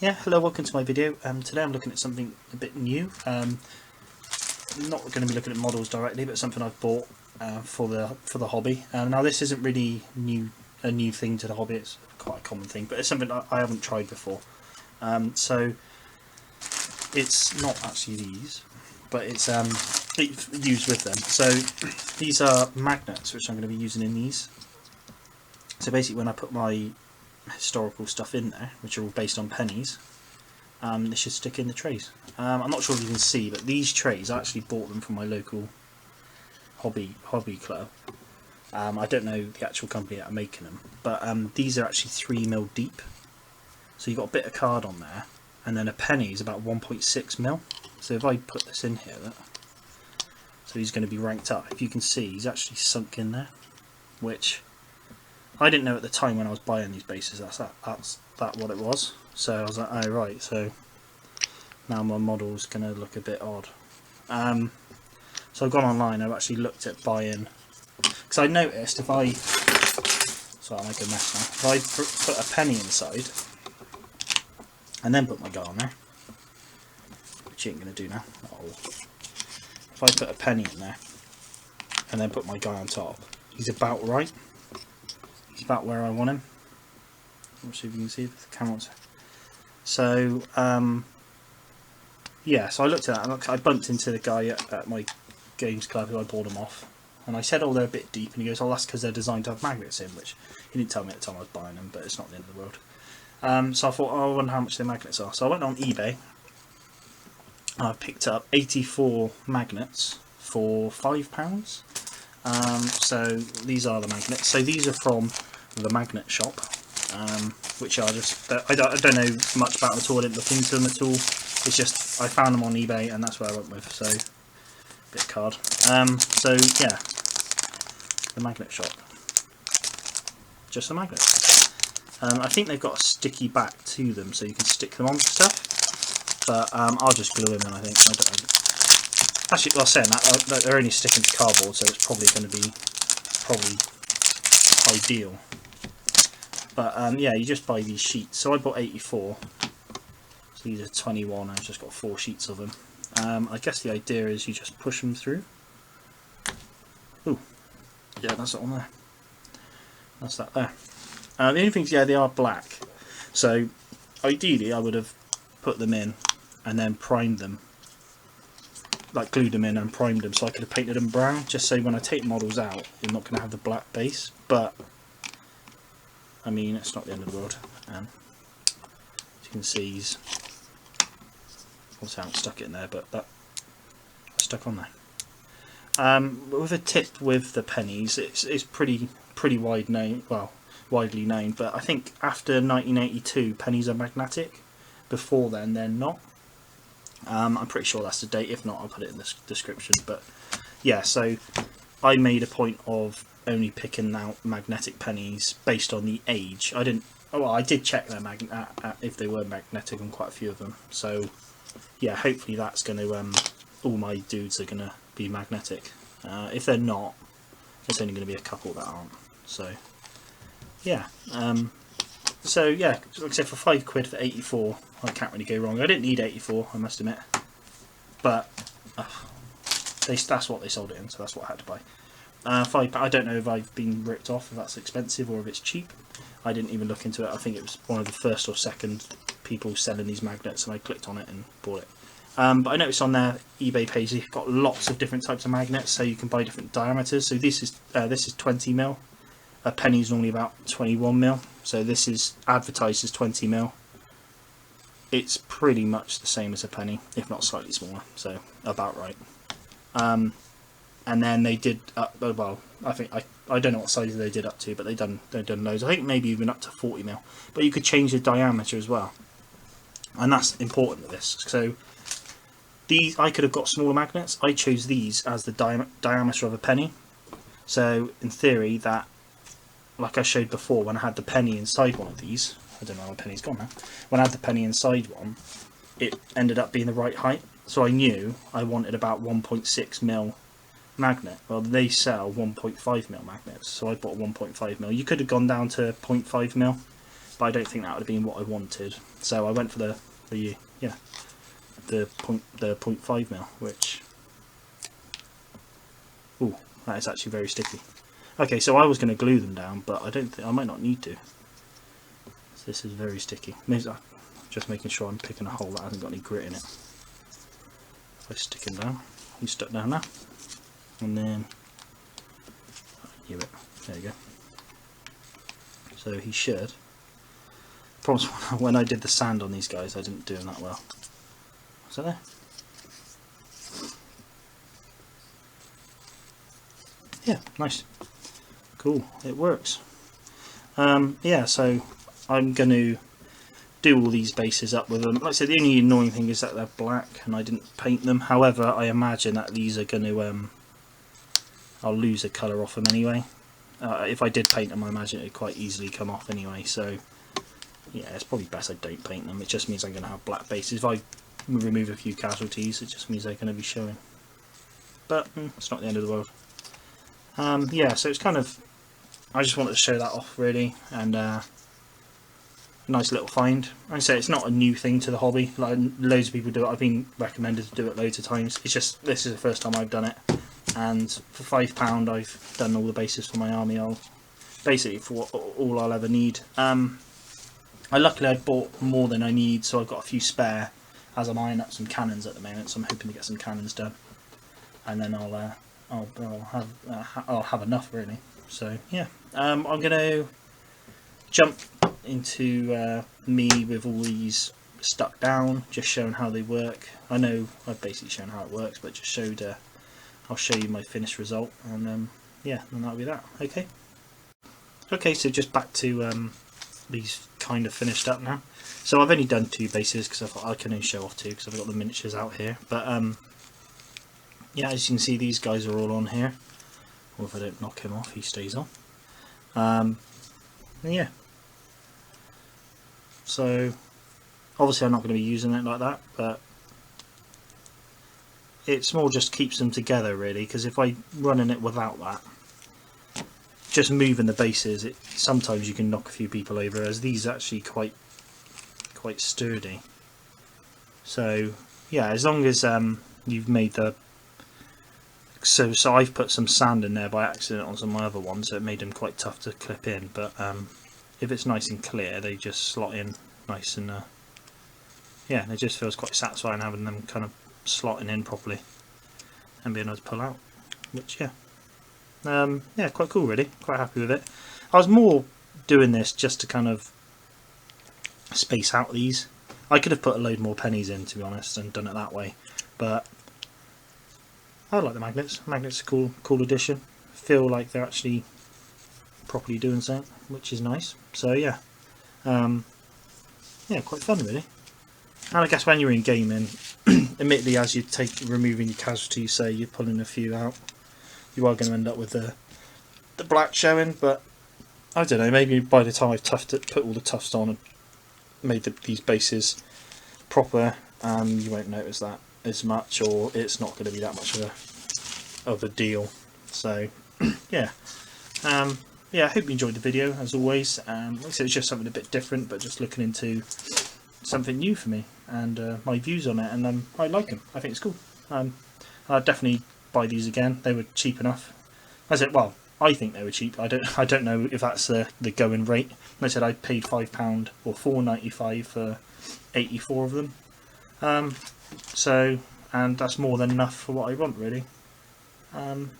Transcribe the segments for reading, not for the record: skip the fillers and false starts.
Yeah, hello, welcome to my video. Today I'm looking at something a bit new. Not going to be looking at models directly, but something I've bought for the hobby. Now this isn't really a new thing to the hobby. It's quite a common thing, but it's something I haven't tried before. So it's not actually these, but it's used with them. So these are magnets, which I'm going to be using in these. So basically, when I put my historical stuff in there, which are all based on pennies, they should stick in the trays. I'm not sure if you can see, but these trays, I actually bought them from my local hobby club. I don't know the actual company that are making them, but these are actually 3mm deep. So you've got a bit of card on there, and then a penny is about 1.6mm. So if I put this in here, so he's going to be ranked up. If you can see, he's actually sunk in there, which I didn't know at the time when I was buying these bases. That's what it was. So I was like, oh right. So now my model's going to look a bit odd. So I've gone online. I've actually looked at buying, because I noticed if I, sorry, I'll make a mess now. If I put a penny inside and then put my guy on there, which you ain't going to do now. Oh. If I put a penny in there and then put my guy on top, he's about right. He's about where I want him. Let's see if you can see the camera. So yeah, so I looked at that and I bumped into the guy at my games club who I bought them off, and I said, oh, they're a bit deep, and he goes, oh, that's because they're designed to have magnets in, which he didn't tell me at the time I was buying them, but it's not the end of the world. So I thought, oh, I wonder how much the magnets are. So I went on eBay and I picked up 84 magnets for £5. So these are the magnets. So these are from the magnet shop, which are just, I don't know much about them at all. I didn't look into them at all. It's just I found them on eBay and that's where I went with. So bit of card. So yeah, the magnet shop. Just the magnets. I think they've got a sticky back to them, so you can stick them onto stuff. But I'll just glue them in. I think. Actually, well, saying that, they're only sticking to cardboard, so it's probably going to be ideal. But yeah, you just buy these sheets. So I bought 84. So these are 21. I've just got 4 sheets of them. I guess the idea is you just push them through. Ooh, yeah, that's it on there. That's that there. The only things, yeah, they are black. So ideally, I would have put them in and then primed them. Like glued them in and primed them, so I could have painted them brown, just so when I take models out you're not going to have the black base. But I mean, it's not the end of the world. As you can see, he's obviously I haven't stuck it in there, but that stuck on there. With a tip with the pennies, it's pretty widely known, but I think after 1982 pennies are magnetic. Before then they're not. I'm pretty sure that's the date. If not, I'll put it in the description. But yeah, so I made a point of only picking out magnetic pennies based on the age. I didn't. Oh, well, I did check their if they were magnetic on quite a few of them. So yeah, hopefully that's going to all my dudes are going to be magnetic. If they're not, there's only going to be a couple that aren't. So yeah. So yeah, like I said, for £5 for 84, I can't really go wrong. I didn't need 84, I must admit, but that's what they sold it in, so that's what I had to buy. £5. I don't know if I've been ripped off, if that's expensive or if it's cheap. I didn't even look into it. I think it was one of the first or second people selling these magnets, and I clicked on it and bought it. But I noticed on their eBay page they've got lots of different types of magnets, so you can buy different diameters. So this is 20mm. A penny is normally about 21mm, so this is advertised as 20mm. It's pretty much the same as a penny, if not slightly smaller, so about right. And then they did well, I think I don't know what size they did up to, but they've done loads. I think maybe even up to 40mm, but you could change the diameter as well, and that's important with this. So these, I could have got smaller magnets. I chose these as the diameter of a penny. So in theory, that, like I showed before, when I had the penny inside one of these, I don't know, my penny's gone now. When I had the penny inside one, it ended up being the right height. So I knew I wanted about 1.6mm magnet. Well, they sell 1.5mm magnets, so I bought 1.5mm. You could have gone down to 0.5mm, but I don't think that would have been what I wanted. So I went for the 0.5 mil, which, ooh, that is actually very sticky. Okay, so I was going to glue them down, but I don't think I might not need to. So this is very sticky. Maybe I'm just making sure I'm picking a hole that hasn't got any grit in it. If I stick him down, he's stuck down now, and then there you go. So he should. Problem when I did the sand on these guys, I didn't do them that well. Is that there? Yeah, nice. Cool, it works. Yeah, so I'm going to do all these bases up with them. Like I said, the only annoying thing is that they're black and I didn't paint them. However, I imagine that these are going to, I'll lose a colour off them anyway. If I did paint them, I imagine it would quite easily come off anyway. So yeah, it's probably best I don't paint them. It just means I'm going to have black bases. If I remove a few casualties, it just means they're going to be showing. But it's not the end of the world. Yeah, so it's kind of, I just wanted to show that off really, and nice little find. Like I say, it's not a new thing to the hobby. Like loads of people do it. I've been recommended to do it loads of times. It's just this is the first time I've done it, and for £5 I've done all the bases for my army. I'll basically for all I'll ever need. Luckily I bought more than I need, so I've got a few spare. As I'm eyeing up some cannons at the moment, so I'm hoping to get some cannons done, and then I'll have enough really. So yeah, I'm gonna jump into me with all these stuck down, just showing how they work. I know I've basically shown how it works, but just showed. I'll show you my finished result, and yeah, and that'll be that. Okay. Okay, so just back to these kind of finished up now. So I've only done 2 bases because I thought I can only show off 2 because I've got the miniatures out here. But yeah, as you can see, these guys are all on here. Or if I don't knock him off, he stays on. Yeah. So obviously I'm not going to be using it like that, but it's more just keeps them together really, because if I running it without that, just moving the bases, sometimes you can knock a few people over, as these are actually quite sturdy. So yeah, as long as you've made the so I've put some sand in there by accident on some of my other ones, so it made them quite tough to clip in, but if it's nice and clear, they just slot in nice, and yeah, it just feels quite satisfying having them kind of slotting in properly and being able to pull out, which yeah, quite cool really, quite happy with it. I was more doing this just to kind of space out these. I could have put a load more pennies in, to be honest, and done it that way, but I like the magnets. Magnets are cool addition. Feel like they're actually properly doing something, which is nice. So yeah, yeah, quite fun really. And I guess when you're in gaming, admittedly, as you removing your casualties, say you're pulling a few out, you are going to end up with the black showing. But I don't know. Maybe by the time I've put all the tufts on and made these bases proper, you won't notice that as much, or it's not going to be that much of a deal. So yeah, yeah, I hope you enjoyed the video as always. Like I said, it's just something a bit different, but just looking into something new for me and my views on it, and I like them. I think it's cool. I'll definitely buy these again. They were cheap enough. Well, I think they were cheap. I don't know if that's the going rate. Like I said, I paid £5 or £4.95 for 84 of them. So, and that's more than enough for what I want really.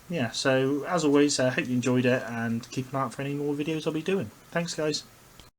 Yeah, so as always, I hope you enjoyed it, and keep an eye out for any more videos I'll be doing. Thanks guys.